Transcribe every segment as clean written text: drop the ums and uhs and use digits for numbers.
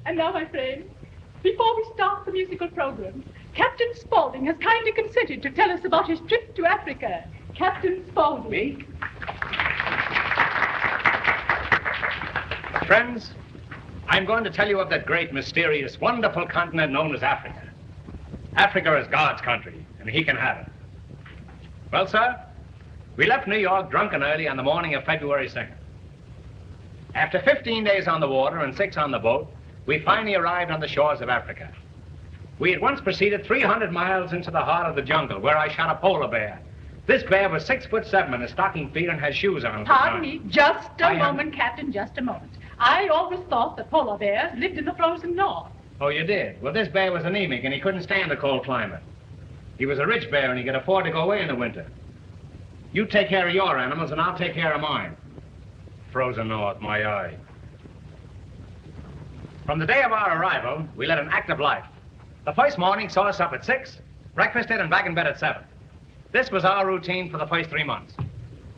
And now, my friends, before we start the musical program, Captain Spaulding has kindly consented to tell us about his trip to Africa. Captain Spaulding. Me? Friends, I'm going to tell you of that great, mysterious, wonderful continent known as Africa. Africa is God's country, and he can have it. Well, sir, we left New York drunk and early on the morning of February 2nd. After 15 days on the water and 6 on the boat, we finally arrived on the shores of Africa. We had once proceeded 300 miles into the heart of the jungle, where I shot a polar bear. This bear was 6'7" in his stocking feet and had shoes on. Pardon me, just a moment, Captain, just a moment. I always thought that polar bears lived in the frozen north. Oh, you did? Well, this bear was anemic, and he couldn't stand the cold climate. He was a rich bear, and he could afford to go away in the winter. You take care of your animals, and I'll take care of mine. Frozen north, my eye. From the day of our arrival, we led an active life. The first morning saw us up at 6, breakfasted, and back in bed at 7. This was our routine for the first 3 months.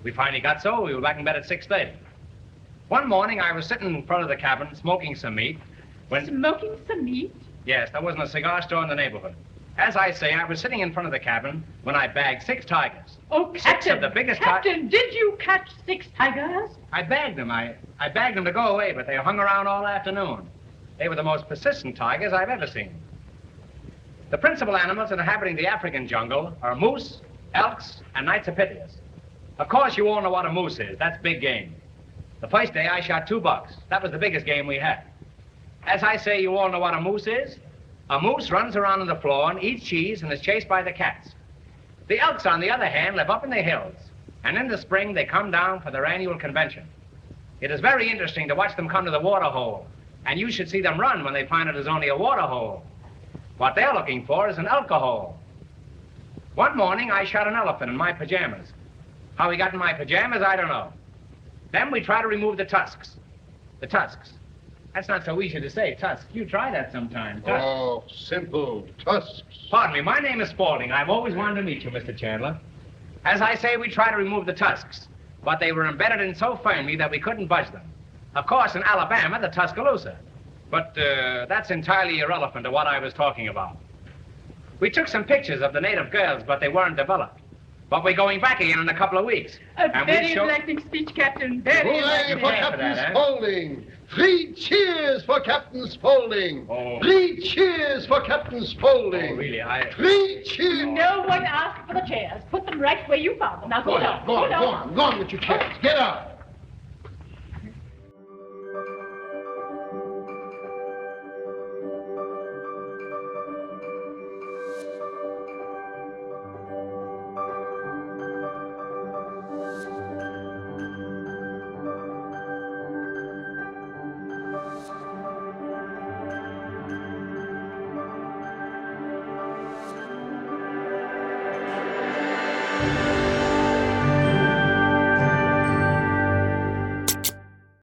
We finally got so we were back in bed at 6:30. One morning, I was sitting in front of the cabin smoking some meat when... Smoking some meat? Yes, there wasn't a cigar store in the neighborhood. As I say, I was sitting in front of the cabin when I bagged 6 tigers. Oh, Captain! 6 of the biggest Captain, did you catch 6 tigers? I bagged them. I bagged them to go away, but they hung around all afternoon. They were the most persistent tigers I've ever seen. The principal animals inhabiting the African jungle are moose, elks, and nonsequiturs. Of course, you all know what a moose is. That's big game. The first day, I shot 2 bucks. That was the biggest game we had. As I say, you all know what a moose is. A moose runs around on the floor and eats cheese and is chased by the cats. The elks, on the other hand, live up in the hills. And in the spring, they come down for their annual convention. It is very interesting to watch them come to the water hole. And you should see them run when they find it is only a water hole. What they're looking for is an alcohol. One morning, I shot an elephant in my pajamas. How he got in my pajamas, I don't know. Then we try to remove the tusks. The tusks. That's not so easy to say, tusks. You try that sometime, tusks. Oh, simple. Tusks. Pardon me, my name is Spaulding. I've always wanted to meet you, Mr. Chandler. As I say, we try to remove the tusks, but they were embedded in so firmly that we couldn't budge them. Of course, in Alabama, the Tuscaloosa. But that's entirely irrelevant to what I was talking about. We took some pictures of the native girls, but they weren't developed. But we're going back again in a couple of weeks. A very enlightening speech, Captain. Very enlightening. For Captain Spaulding. 3 cheers for Captain Spaulding. Oh. 3 cheers for Captain Spaulding. Oh, really? 3 cheers. No one asked for the chairs. Put them right where you found them. Now go on. Go on with your chairs. Get out.